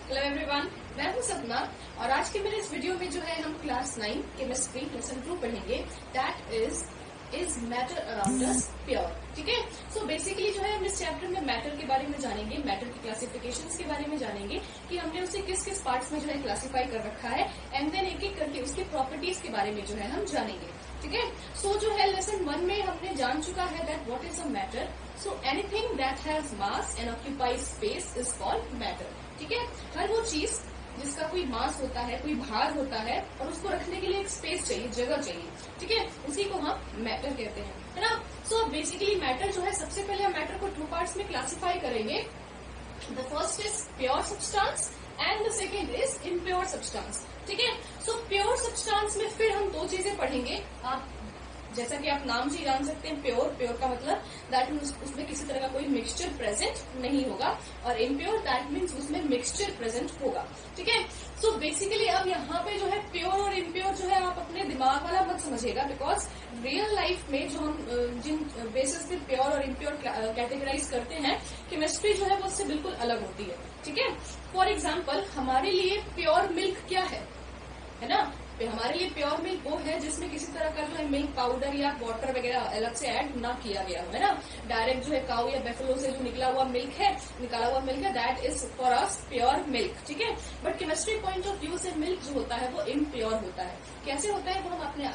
Hello everyone, मैं हूं सपना और आज के मेरे इस वीडियो में जो है हम क्लास 9 केमिस्ट्री लेसन 2 पढ़ेंगे। That is matter around us pure. ठीक है, सो बेसिकली जो है हम इस चैप्टर में मैटर के बारे में जानेंगे, मैटर की क्लासिफिकेशंस के बारे में जानेंगे कि हमने उसे किस किस पार्ट्स में जो है क्लासिफाई कर रखा है एंड देन एक एक करके उसकी प्रॉपर्टीज के बारे में जो है हम जानेंगे। ठीक है, सो जो है लेसन 1 में हमने जान चुका है that what is a matter. So anything that has mass and occupies space is called matter. ठीक है, हर वो चीज जिसका कोई मास होता है, कोई भार होता है और उसको रखने के लिए एक स्पेस चाहिए, जगह चाहिए। ठीक है, उसी को हम मैटर कहते हैं, है ना। सो बेसिकली मैटर जो है, सबसे पहले हम मैटर को 2 पार्ट्स में क्लासिफाई करेंगे। The first is pure substance and the second is impure substance. ठीक है, सो प्योर सब्सटेंस में फिर हम 2 चीजें पढ़ेंगे। आप जैसा कि आप नाम से ही जान सकते हैं, प्योर, प्योर का मतलब दैट मीन्स उसमें किसी तरह का कोई मिक्सचर प्रेजेंट नहीं होगा, और इम्प्योर दैट मीन्स उसमें मिक्सचर प्रेजेंट होगा। ठीक है, सो बेसिकली अब यहाँ पे जो है प्योर और इम्प्योर जो है आप अपने दिमाग वाला मत समझिएगा, बिकॉज रियल लाइफ में जो हम जिन बेसिस पे प्योर और इम्प्योर कैटेगराइज करते हैं, केमिस्ट्री जो है वो उससे बिल्कुल अलग होती है। ठीक है, फॉर एग्जाम्पल हमारे लिए प्योर मिल्क क्या है ना। हमारे लिए प्योर मिल्क वो है जिसमें किसी तरह का जो है मिल्क पाउडर या वाटर वगैरह अलग से ऐड ना किया गया हो, है ना। डायरेक्ट जो है काऊ या बेफलो से जो निकला हुआ मिल्क है, that is for us pure milk. ठीक है, but chemistry point of view से मिल्क जो होता है वो इम्प्योर होता है। कैसे होता है वो हम अपने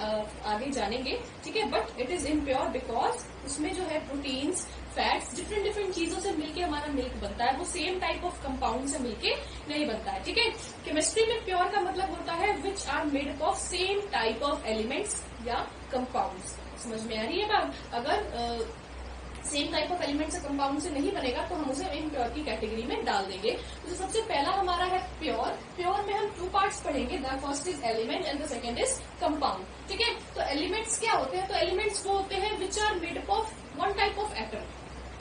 आगे जानेंगे। ठीक है, but it is impure because उसमें जो है प्रोटीन्स, फैट्स, डिफरेंट चीजों से मिलके हमारा मिल्क बनता है, वो सेम टाइप ऑफ कंपाउंड से मिलके नहीं बनता है। ठीक है, केमिस्ट्री में प्योर का मतलब होता है which are made up of same type of elements या कंपाउंड्स। समझ में आ रही है बात। अगर सेम टाइप ऑफ एलिमेंट से कंपाउंड से नहीं बनेगा तो हम उसे इम्प्योर की कैटेगरी में डाल देंगे। तो सबसे पहला हमारा है प्योर। प्योर में हम 2 पार्ट्स पढ़ेंगे। The first is element and the second is compound. ठीक है, तो एलिमेंट्स क्या होते हैं? तो एलिमेंट्स वो होते हैं which are made up of 1 type of atom.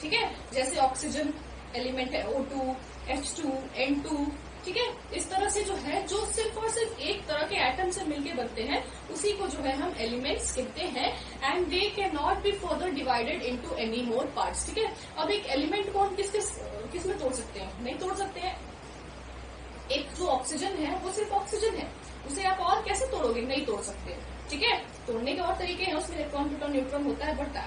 ठीक है, जैसे ऑक्सीजन एलिमेंट है O2, H2, N2। ठीक है, इस तरह से जो है जो सिर्फ और सिर्फ एक तरह के एटम से मिलके बनते हैं उसी को जो है हम एलिमेंट्स कहते हैं। And they can not be further divided into any more parts. ठीक है, अब एक एलिमेंट को हम किस में तोड़ सकते हैं? नहीं तोड़ सकते हैं। एक जो ऑक्सीजन है वो सिर्फ ऑक्सीजन है, उसे आप और कैसे तोड़ोगे? नहीं तोड़ सकते। ठीक है, तोड़ने के और तरीके हैं, उसमें इलेक्ट्रॉन, प्रोटॉन, न्यूट्रॉन होता है, बट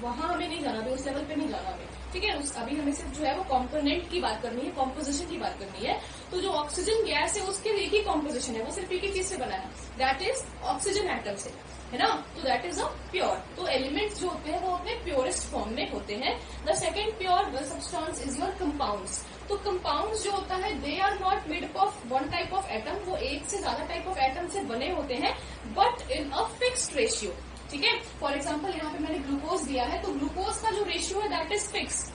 वहां हमें नहीं जाना, उस लेवल पे नहीं जाना हमें। ठीक है, अभी हमें सिर्फ जो है वो कॉम्पोनेंट की बात करनी है, कॉम्पोजिशन की बात करनी है। तो जो ऑक्सीजन गैस है उसके एक ही कॉम्पोजिशन है, वो सिर्फ एक ही चीज से बना है, दैट इज ऑक्सीजन एटम से, है ना। तो दैट इज अ प्योर। तो एलिमेंट्स जो होते हैं वो अपने प्योरेस्ट फॉर्म में होते हैं। The second pure substance is your compounds. तो कंपाउंड्स जो होता है they are not made up of 1 type of atom, वो एक से ज्यादा टाइप ऑफ एटम से बने होते हैं, but in a fixed ratio. ठीक है, फॉर एग्जाम्पल यहाँ पे मैंने ग्लूकोज दिया है, तो ग्लूकोज का जो रेशियो है that is fix,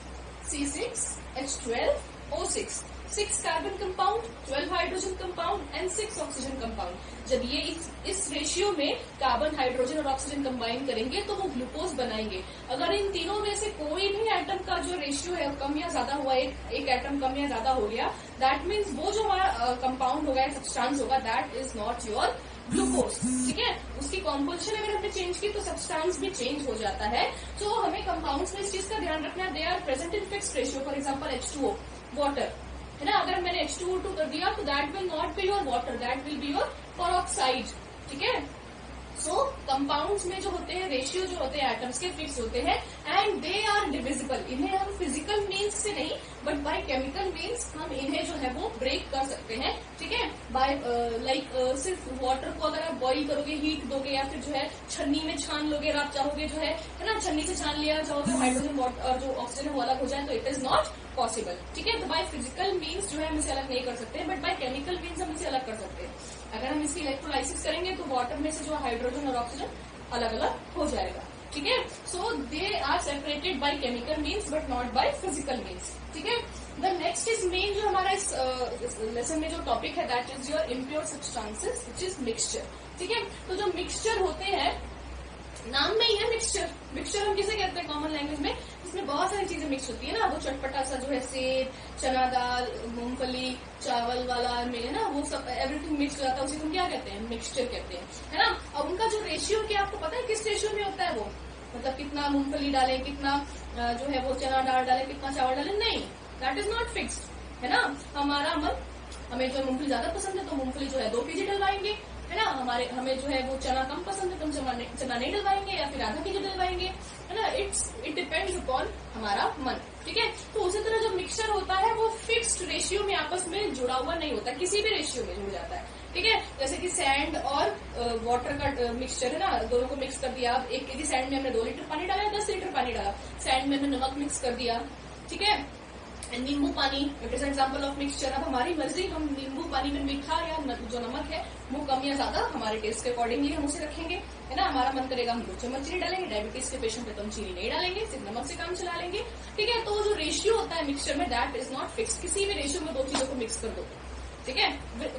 C6H12O6। 6 carbon compound, 12 hydrogen compound and 6 oxygen compound. जब ये इस रेशियो में कार्बन, हाइड्रोजन और ऑक्सीजन कंबाइन करेंगे तो वो ग्लूकोज बनाएंगे। अगर इन तीनों में से कोई भी एटम का जो रेशियो है कम या ज्यादा हुआ, एक एटम कम या ज्यादा हो गया, दैट मीन्स वो जो हमारा कंपाउंड होगा, सब्सटेंस होगा, that is not your glucose. ठीक है, उसकी कॉम्पोजिशन अगर हमने चेंज की तो सब्सटेंस भी चेंज हो जाता है। तो हमें कंपाउंड्स में इस चीज का ध्यान रखना है, they are present in fixed ratio. For example H2O, water, है ना। अगर मैंने H2O2 कर दिया तो that will not be your water, that will be your peroxide. ठीक है, सो कंपाउंड्स में जो होते हैं रेशियो जो होते हैं एटम्स के फिक्स होते हैं एंड दे आर डिविजिबल। इन्हें हम फिजिकल मीन्स से नहीं बट बाय केमिकल मीन्स हम इन्हें जो है वो ब्रेक कर सकते हैं। ठीक है, बाय लाइक सिर्फ वाटर को अगर आप बॉइल करोगे, हीट दोगे या फिर जो है छन्नी में छान लोगे, आप चाहोगे जो है ना, छन्नी से छान लिया, चाहोगे हाइड्रोजन और जो ऑक्सीजन वो अलग हो जाए, तो इट इज नॉट पॉसिबल। ठीक है, तो बाय फिजिकल मीन्स जो है हम इसे अलग नहीं कर सकते, बट बाय केमिकल मीन्स हम इसे अलग कर सकते हैं। अगर हम इसकी इलेक्ट्रोलाइसिस करेंगे तो वाटर में से जो हाइड्रोजन और ऑक्सीजन अलग अलग हो जाएगा। ठीक है, so they are separated by chemical means but not by physical means. ठीक है, द नेक्स्ट इज मेन जो हमारा इस लेसन में जो टॉपिक है that is your impure substances which is mixture. ठीक है, तो जो मिक्सचर होते हैं, नाम में ही है मिक्सचर। मिक्सचर हम किसे कहते हैं कॉमन लैंग्वेज में? इसमें बहुत सारी चीजें मिक्स होती है ना, वो चटपटा सा जो है सेब, चना दाल, मूंगफली, चावल वाला में, है ना, वो सब एवरीथिंग मिक्स हो जाता है, उसे हम क्या कहते हैं? मिक्सचर कहते हैं, है ना। अब उनका जो रेशियो क्या आपको पता है किस रेशियो में होता है वो? मतलब कितना मूंगफली डाले, कितना जो है वो चना दाल डाले, कितना चावल डाले? नहीं, दैट इज नॉट फिक्स्ड, है ना। हमारा मन हमें जो मूंगफली ज्यादा पसंद है तो मूंगफली जो है 2 kg डलवाएंगे, है ना। हमें जो है वो चना कम पसंद है तो हम चना नहीं डलवाएंगे या फिर आधा kg डलवाएंगे, है ना। इट डिपेंड्स अपॉन हमारा मन, ठीक है। तो उसी तरह जो मिक्सचर होता है वो फिक्स्ड रेशियो में आपस में जुड़ा हुआ नहीं होता, किसी भी रेशियो में जुड़ जाता है, ठीक है। जैसे कि सैंड और वाटर का मिक्सचर है ना, दोनों को मिक्स कर दिया। आप 1 kg सैंड में हमने 2 लीटर पानी डाला, 10 लीटर पानी डाला। सैंड में हमने नमक मिक्स कर दिया, ठीक है। नींबू पानी it is example of mixture. अब हमारी मर्जी, हम नींबू पानी में मीठा या जो नमक है वो कम या ज्यादा हमारे टेस्ट के अकॉर्डिंगली हम उसे रखेंगे, है ना। हमारा मन करेगा हम 2 चम्मच चीनी डालेंगे, डायबिटीज के पेशेंट पे तो हम चीनी नहीं डालेंगे, सिर्फ नमक से काम चला लेंगे, ठीक है। तो जो रेशियो होता है मिक्सचर में दैट इज नॉट फिक्स, किसी भी रेशियो में 2 चीजों को मिक्स कर दो, ठीक है।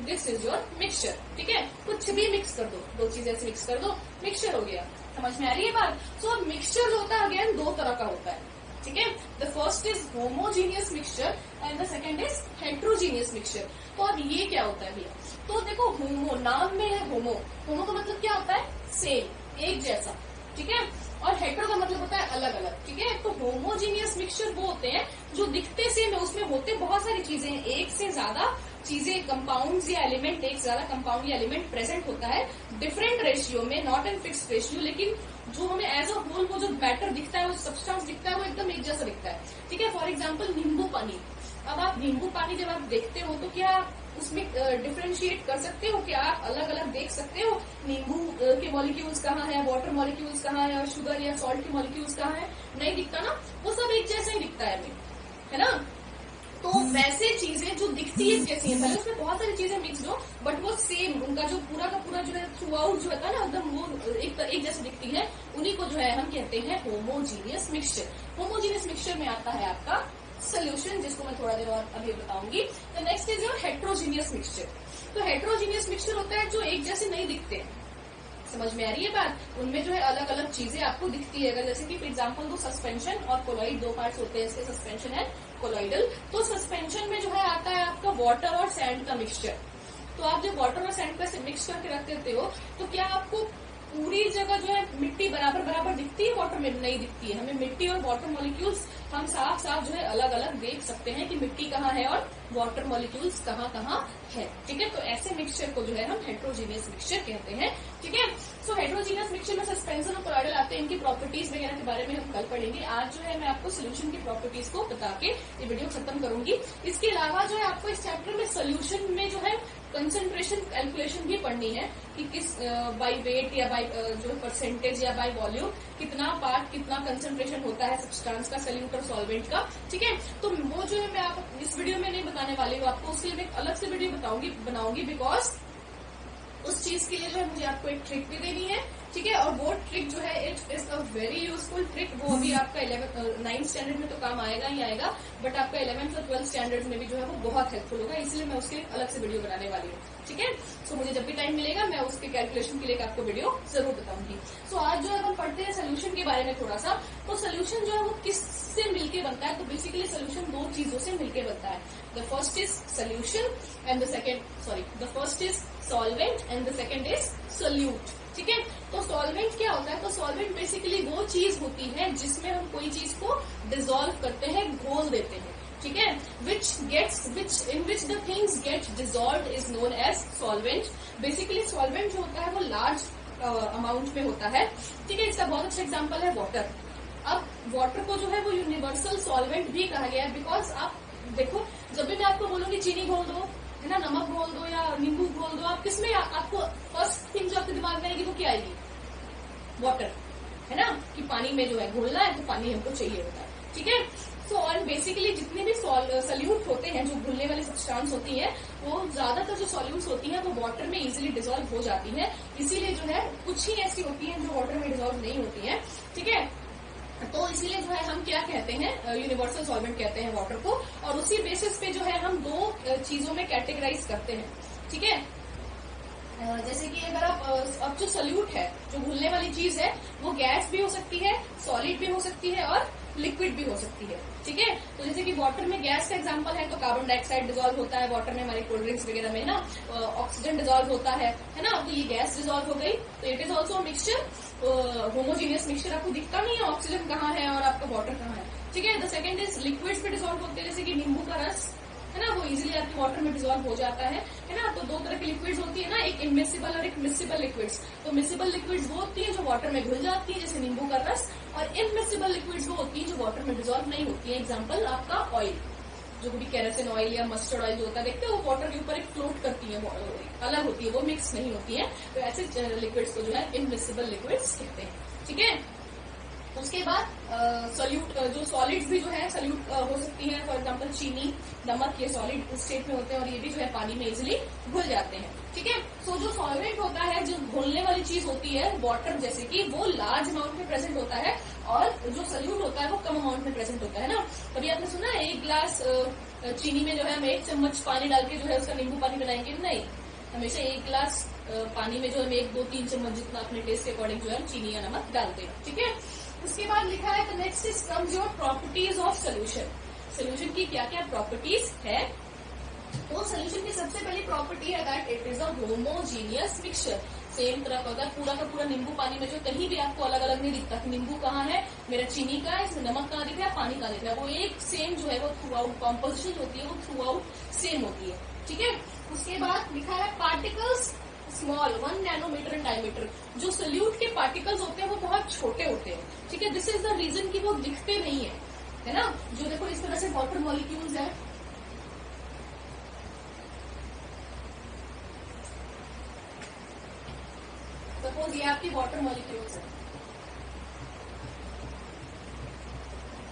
दिस इज योर मिक्सचर, ठीक है। कुछ भी मिक्स कर दो, 2 चीजें ऐसे मिक्स कर दो, मिक्सचर हो गया। समझ में आ रही है बात। सो मिक्सचर जो होता है अगेन 2 तरह का होता है, ठीक है। The first is homogeneous mixture and the second is heterogeneous mixture. तो अब ये क्या होता है भैया, तो देखो होमो, नाम में है होमो, होमो का मतलब क्या होता है, सेम, एक जैसा, ठीक है। और हेट्रो का मतलब होता है अलग अलग, ठीक है। तो होमोजीनियस मिक्सचर वो होते हैं जो दिखते सेम है, उसमें होते बहुत सारी चीजें, एक से ज्यादा चीजें, कंपाउंड्स या एलिमेंट, एक ज्यादा कंपाउंड या एलिमेंट प्रेजेंट होता है डिफरेंट रेशियो में, नॉट एन फिक्स रेशियो, लेकिन जो हमें एज अ होल वो जो बैटर दिखता है, वो सब्सटेंस दिखता है, वो एकदम एक जैसा दिखता है, ठीक है। फॉर एग्जाम्पल नींबू पानी। अब आप नींबू पानी जब आप देखते हो तो क्या उसमें डिफरेंशिएट कर सकते हो, क्या आप अलग अलग देख सकते हो नींबू के मॉलिक्यूल्स कहाँ है, वाटर मॉलिक्यूल्स कहाँ है, और शुगर या सॉल्ट के मॉलिक्यूल्स कहाँ है, नहीं दिखता ना, वो सब एक जैसा ही दिखता है हमें, है ना। तो वैसे चीजें जो दिखती है जैसी है, भले उसमें बहुत सारी चीजें मिक्स हो बट वो सेम, उनका जो पूरा का पूरा जो है थ्रू आउट जो होता है ना एकदम वो एक जैसे दिखती है, उन्हीं को जो है हम कहते हैं होमोजीनियस मिक्सचर। होमोजीनियस मिक्सचर में आता है आपका सोल्यूशन, जिसको मैं थोड़ा देर और अभी बताऊंगी। The next is your heterogeneous mixture. तो हेट्रोजीनियस मिक्सचर होता है जो एक जैसे नहीं दिखते, समझ में आ रही है बात। उनमें जो है अलग अलग चीजें आपको दिखती है। अगर जैसे कि फॉर एग्जाम्पल दो सस्पेंशन और कोलॉइड, 2 पार्ट्स होते हैं इसके, सस्पेंशन है कोलॉइडल। तो सस्पेंशन में जो है आता है आपका वाटर और सैंड का मिक्सचर। तो आप जब वाटर और सैंड का मिक्स करके रख देते हो तो क्या आपको पूरी जगह जो है मिट्टी बराबर बराबर दिखती है, वाटर में नहीं दिखती है। हमें मिट्टी और वाटर मॉलिक्यूल्स हम साफ साफ जो है अलग अलग देख सकते हैं कि मिट्टी कहाँ है और वाटर मॉलिक्यूल्स कहाँ कहाँ है, ठीक है। तो ऐसे मिक्सचर को जो है हम हेट्रोजीनियस मिक्सचर कहते हैं, ठीक है। सो हेट्रोजीनियस मिक्सचर में सस्पेंशन और कोलॉइडल आते हैं, इनकी प्रॉपर्टीज वगैरह के बारे में हम कल पढ़ेंगे। आज जो है मैं आपको सोल्यूशन की प्रॉपर्टीज को बता के ये वीडियो खत्म करूंगी। इसके अलावा जो है आपको इस चैप्टर में सोल्यूशन में जो है कंसंट्रेशन कैलकुलेशन भी पढ़नी है कि किस बाय वेट या बाय जो परसेंटेज या बाय वॉल्यूम कितना पार्ट कितना कंसंट्रेशन होता है सब्सटेंस का, सॉल्यूट और सॉल्वेंट का, ठीक है। तो वो जो है मैं आप इस वीडियो में नहीं बताने वाली हूँ, आपको उसके लिए मैं अलग से वीडियो बनाऊंगी बिकॉज उस चीज के लिए जो है मुझे आपको एक ट्रिक भी देनी है, ठीक है। और वो ट्रिक जो है it is a very useful trick. वो अभी आपका 9th स्टैंडर्ड में तो काम आएगा ही आएगा, बट आपका 11th और 12th स्टैंडर्ड में भी जो है वो बहुत हेल्पफुल होगा, इसलिए मैं उसके अलग से वीडियो बनाने वाली हूँ, ठीक है। सो मुझे जब भी टाइम मिलेगा मैं उसके कैलकुलेशन के लिए आपको वीडियो जरूर बताऊंगी। सो आज जो है हम पढ़ते हैं सोल्यूशन के बारे में थोड़ा सा। तो सोल्यूशन जो है वो किससे मिलके बनता है, तो बेसिकली सोल्यूशन 2 चीजों से मिलके बनता है। The first is solution and the first is solvent and the second is solute, ठीक है। तो सॉल्वेंट क्या होता है, तो सॉल्वेंट बेसिकली वो चीज होती है जिसमें हम कोई चीज को डिसॉल्व करते हैं, घोल देते हैं, ठीक है। in which the things get dissolved is known as solvent। Basically solvent जो होता है वो लार्ज अमाउंट में होता है, ठीक है। इसका बहुत अच्छा एग्जांपल है वाटर। अब वाटर को जो है वो यूनिवर्सल सॉल्वेंट भी कहा गया है बिकॉज आप देखो जब भी मैं आपको बोलूंगी चीनी घोल दो, है ना, नमक घोल दो या नींबू घोल दो, आप किसमें आपको फर्स्ट थिंग जो आपके दिमाग में आएगी वो क्या आएगी, वाटर, है ना, कि पानी में जो है घोलना है तो पानी हमको चाहिए होता है, ठीक है। सो और बेसिकली जितने भी सॉल्यूट होते हैं, जो घुलने वाली सब्सटेंस होती है, वो ज्यादातर जो सॉल्यूट्स होती हैं वो वाटर में इजीली डिसॉल्व हो जाती है। इसीलिए जो है कुछ ही ऐसी होती हैं जो वाटर में डिसॉल्व नहीं होती है, ठीक है। तो इसीलिए जो है हम क्या कहते हैं, यूनिवर्सल सॉल्वेंट कहते हैं वाटर को। और उसी बेसिस पे जो है हम 2 चीजों में कैटेगराइज करते हैं, ठीक है। जैसे कि अगर आप अब जो सोल्यूट है, जो घुलने वाली चीज है, वो गैस भी हो सकती है, सॉलिड भी हो सकती है और लिक्विड भी हो सकती है, ठीक है। तो जैसे कि वाटर में गैस का एग्जांपल है तो कार्बन डाइऑक्साइड डिसॉल्व होता है वाटर में, हमारी कोल्ड ड्रिंक्स वगैरह में ना ऑक्सीजन डिसॉल्व होता है ना, तो ये गैस डिसॉल्व हो गई, तो it is also mixture, homogeneous mixture. आपको दिखता नहीं है ऑक्सीजन कहाँ है और आपका वाटर कहाँ है, ठीक है। द सेकंड इज लिक्विड्स पे डिसॉल्व होते हैं, जैसे कि नींबू का रस, है ना, वो इजीली आपके वाटर में में डिजोल्व हो जाता है ना। तो दो तरह की लिक्विड्स होती है ना, एक इमिसिबल और एक मिसिबल लिक्विड्स। तो मिसिबल लिक्विड्स वो होती है जो वाटर में घुल जाती है, जैसे नींबू का रस, और इमिसिबल लिक्विड्स वो होती है जो वाटर में डिजोल्व नहीं होती है। एग्जाम्पल आपका ऑयल, जो भी केरोसिन ऑयल या मस्टर्ड ऑयल जो होता है, देखते हो वो वाटर के ऊपर एक फ्लोट करती है, अलग होती है, वो मिक्स नहीं होती है। तो ऐसे लिक्विड्स को जो है इनमिसिबल लिक्विड्स कहते हैं, ठीक है। उसके बाद सॉल्यूट, जो सॉलिड्स भी जो है सॉल्यूट हो सकती है, फॉर एग्जांपल चीनी, नमक, ये सॉलिड स्टेट में होते हैं और ये भी जो है पानी में इजिली घुल जाते हैं, ठीक है। सो जो सॉल्वेंट होता है, जो घुलने वाली चीज होती है, वाटर जैसे कि, वो लार्ज अमाउंट में प्रेजेंट होता है, और जो सॉल्यूट होता है वो कम अमाउंट में प्रेजेंट होता है ना। कभी आपने सुना है एक गिलास चीनी में जो है हम 1 चम्मच पानी डाल के जो है उसका नींबू पानी बनाएंगे? नहीं, हमेशा 1 गिलास पानी में जो हम 1, 2, 3 चम्मच जितना अपने टेस्ट के अकॉर्डिंग जो है चीनी या नमक डालते हैं, ठीक है। उसके बाद लिखा है next is comes your properties of solution. Solution की क्या क्या प्रॉपर्टीज है? तो सोल्यूशन की सबसे पहली प्रॉपर्टी है that it is a homogeneous mixture. Same तरह का होता है, पूरा का पूरा नींबू पानी में जो कहीं भी आपको अलग अलग नहीं दिखता कि नींबू कहाँ है, मेरा चीनी का है, इसमें नमक कहाँ दिख रहा है, पानी कहाँ दिख रहा है, वो एक सेम जो है वो थ्रू आउट कॉम्पोजिशन होती है, वो थ्रू आउट सेम होती है, ठीक है। उसके बाद लिखा है particles small 1 nanometer in diameter. जो सोल्यूट के पार्टिकल्स होते हैं वो बहुत छोटे होते हैं, ठीक है। दिस इज द रीजन कि वो दिखते नहीं है ना। जो देखो इस तरह से वाटर मॉलिक्यूल्स है, सपोज ये आपकी वाटर मॉलिक्यूल्स है,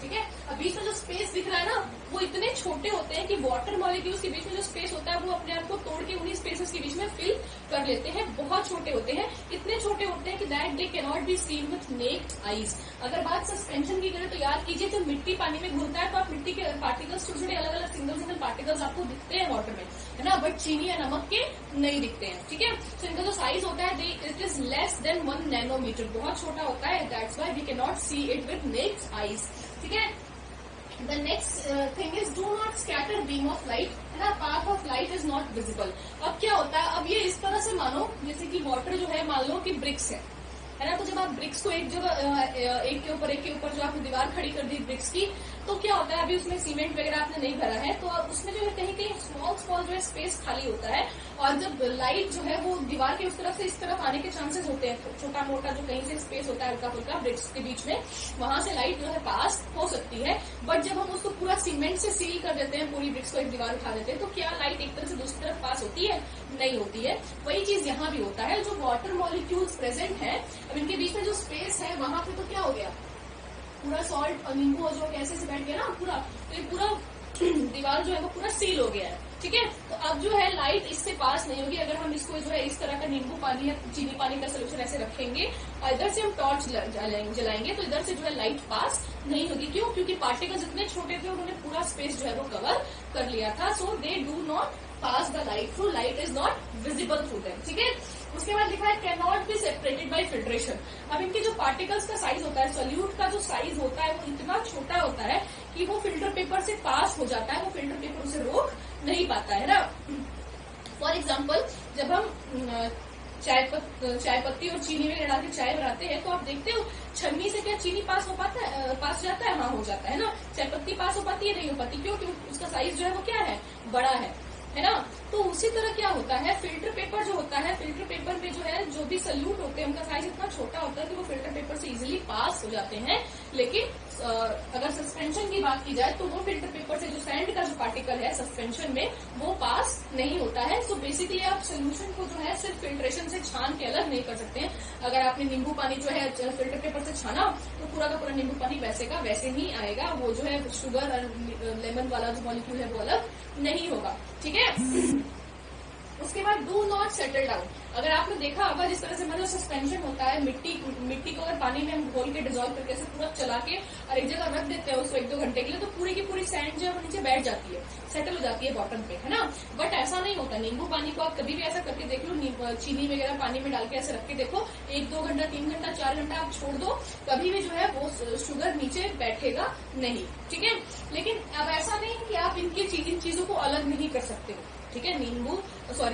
ठीक है। अब बीच में जो स्पेस दिख रहा है ना, वो इतने छोटे होते हैं कि वाटर मॉलिक्यूल्स के बीच में जो स्पेस होता है वो अपने आप को तोड़ के उन्हीं स्पेसेस के बीच में फिल कर लेते हैं। बहुत छोटे होते हैं, इतने छोटे होते हैं कि that they can not be seen with naked eyes. अगर बात सस्पेंशन की करें तो याद कीजिए, जब मिट्टी पानी में घुलता है तो आप मिट्टी के पार्टिकल्स, छोटे छोटे अलग अलग सिंगल पार्टिकल्स आपको दिखते हैं वाटर में, है ना, बट चीनी या नमक के नहीं दिखते हैं, ठीक है। तो इनका जो साइज होता है it is less than 1 nanometer, बहुत छोटा होता है, that's why we can not see it with naked eyes, ठीक है। The next thing is do not scatter beam of light, है ना, path of light is not visible। अब क्या होता है, अब ये इस तरह से मानो जैसे कि वाटर जो है, मान लो कि ब्रिक्स है ना। तो जब आप ब्रिक्स को एक जगह एक के ऊपर जो आपने दीवार खड़ी कर दी ब्रिक्स की, तो क्या होता है, अभी उसमें सीमेंट वगैरह आपने नहीं भरा है, तो उसमें जो है कहीं कहीं स्मॉल जो है स्पेस खाली होता है, और जब लाइट जो है वो दीवार के उस तरफ से इस तरफ आने के चांसेस होते हैं, छोटा मोटा जो कहीं से स्पेस होता है हल्का फुल्का ब्रिक्स के बीच में, वहां से लाइट जो है पास हो सकती है। बट जब हम उसको पूरा सीमेंट से सील कर देते हैं, पूरी ब्रिक्स को एक दीवार उठा देते हैं, तो क्या लाइट एक तरफ से दूसरी तरफ पास होती है? नहीं होती है। वही चीज यहाँ भी होता है, जो वाटर मॉलिक्यूल्स प्रेजेंट है, अब इनके बीच में जो स्पेस है वहां पे तो क्या हो गया, पूरा सॉल्ट और नींबू जो कैसे से बैठ गया ना पूरा, तो ये पूरा दीवार जो है वो पूरा सील हो गया है, ठीक है। तो अब जो है लाइट इससे पास नहीं होगी। अगर हम इसको जो है इस तरह का नींबू पानी या चीनी पानी का सोल्यूशन ऐसे रखेंगे और इधर से हम टॉर्च जलाएंगे तो इधर से जो है लाइट पास नहीं होगी। क्यों? क्योंकि पार्टिकल्स इतने छोटे थे, उन्होंने पूरा स्पेस जो है वो कवर कर लिया था। So they do not pass the light through, light is not visible through them, ठीक है। उसके बाद लिखा है can not be separated by filtration. अब इनके जो पार्टिकल्स का साइज होता है, सोल्यूट का जो साइज होता है वो इतना छोटा होता है कि वो फिल्टर पेपर से पास हो जाता है, वो फिल्टर पेपर उसे रोक नहीं पाता है ना। फॉर एग्जाम्पल जब हम चाय पत्ती और चीनी में डाल के चाय बनाते हैं तो आप देखते हो छन्नी से क्या चीनी पास हो पाता है, पास जाता है? हाँ, हो जाता है ना। चाय पत्ती पास हो पाती है? नहीं हो पाती। क्यों? क्योंकि उसका साइज जो है वो क्या है, बड़ा है ना। तो उसी तरह क्या होता है, फिल्टर पेपर जो होता है, फिल्टर पेपर में जो है जो भी सल्यूट होते हैं उनका साइज इतना छोटा होता है कि वो फिल्टर पेपर से इजीली पास हो जाते हैं। लेकिन अगर सस्पेंशन की बात की जाए तो वो फिल्टर पेपर से जो सैंड का जो पार्टिकल है सस्पेंशन में, वो पास नहीं होता है। सो बेसिकली आप सोल्यूशन को जो है सिर्फ फिल्ट्रेशन से छान के अलग नहीं कर सकते हैं। अगर आपने नींबू पानी जो है फिल्टर पेपर से छाना तो पूरा का पूरा नींबू पानी वैसे का वैसे ही आएगा, वो जो है शुगर और लेमन वाला जो मॉलिक्यूल है वो अलग नहीं होगा, ठीक है। उसके बाद डू नॉट सेटल डाउन। अगर आपने देखा होगा जिस तरह से मतलब सस्पेंशन होता है, मिट्टी को अगर पानी में हम घोल के डिजोल्व करके ऐसे पूरा चला के और एक जगह रख देते हैं उसको 1-2 घंटे के लिए, तो पूरी की पूरी सैंड जो है वो नीचे बैठ जाती है, सेटल हो जाती है बॉटम पे, है ना। बट ऐसा नहीं होता। नींबू पानी को आप कभी भी ऐसा करके देख लो, चीनी वगैरह पानी में डाल के ऐसे रख के देखो, 1-2 घंटा, 3 घंटा, 4 घंटा आप छोड़ दो, कभी भी जो है वो शुगर नीचे बैठेगा नहीं, ठीक है। लेकिन अब ऐसा नहीं कि आप इनके इन चीजों को अलग नहीं कर सकते हो, ठीक है।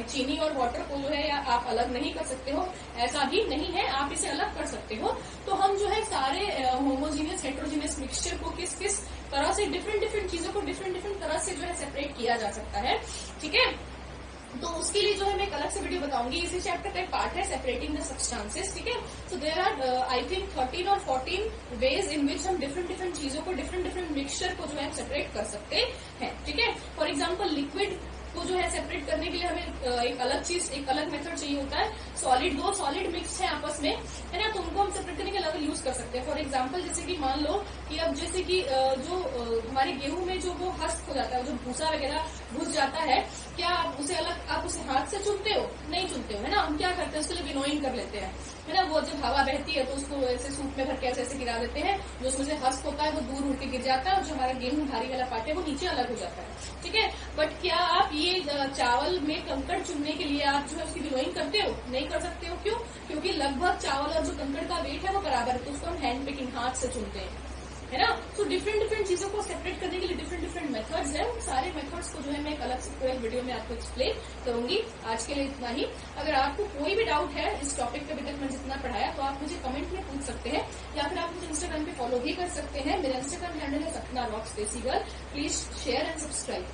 चीनी और वाटर को जो है या आप अलग नहीं कर सकते हो, ऐसा भी नहीं है, आप इसे अलग कर सकते हो। तो हम जो है सारे होमोजीनियस हेट्रोजीनियस मिक्सचर को किस किस तरह से डिफरेंट चीजों को डिफरेंट तरह से जो है सेपरेट किया जा सकता है, ठीक है। तो उसके लिए जो है मैं एक अलग से वीडियो बताऊंगी, इसी चैप्टर का एक पार्ट है सेपरेटिंग द सब्सटेंसेस, ठीक है। So there are I think 13 और 14 वेज इन विच हम डिफरेंट चीजों को डिफरेंट मिक्सचर को जो है सेपरेट कर सकते हैं, ठीक है। फॉर एग्जाम्पल लिक्विड को जो है सेपरेट करने के लिए हमें एक अलग मेथड चाहिए होता है। दो सॉलिड मिक्स है आपस में, है ना, तो उनको हम सेपरेट करने के अलग यूज कर सकते हैं। फॉर एग्जांपल जैसे कि मान लो कि अब जैसे कि जो हमारे गेहूं में जो वो हस्त हो जाता है, जो भूसा वगैरह घुस जाता है, क्या आप उसे हाथ से चुनते हो? नहीं चुनते हो, है ना। हम क्या करते हैं, उसके लिए विनोइंग कर लेते हैं, है ना। वो जब हवा बहती है तो उसको ऐसे सूप में भर के ऐसे गिरा देते हैं, जो उसमें से हस्त होता है वो दूर उड़ के गिर जाता है और जो हमारा गेहूं भारी वाला पार्ट है वो नीचे अलग हो जाता है, ठीक है। बट क्या आप ये चावल में कंकड़ चुनने के लिए आप जो है उसकी विनोइंग करते हो? नहीं कर सकते हो, क्यों? क्योंकि लगभग चावल और जो कंकड़ का वेट है वो बराबर है, तो उसको हम हैंड पिकिंग, हाथ से चुनते हैं, है ना। तो डिफरेंट चीजों को सेपरेट करने के लिए डिफरेंट मेथड्स है। सारे मेथड्स को जो है मैं एक अलग से पूरे वीडियो में आपको एक्सप्लेन करूंगी। आज के लिए इतना ही। अगर आपको कोई भी डाउट है इस टॉपिक पे अभी तक मैंने जितना पढ़ाया, तो आप मुझे कमेंट में पूछ सकते हैं, या फिर आप मुझे इंस्टाग्राम पे फॉलो भी कर सकते हैं। मेरा इंस्टाग्राम हैंडल है सपना रॉक्स देसी girl. Please share and subscribe.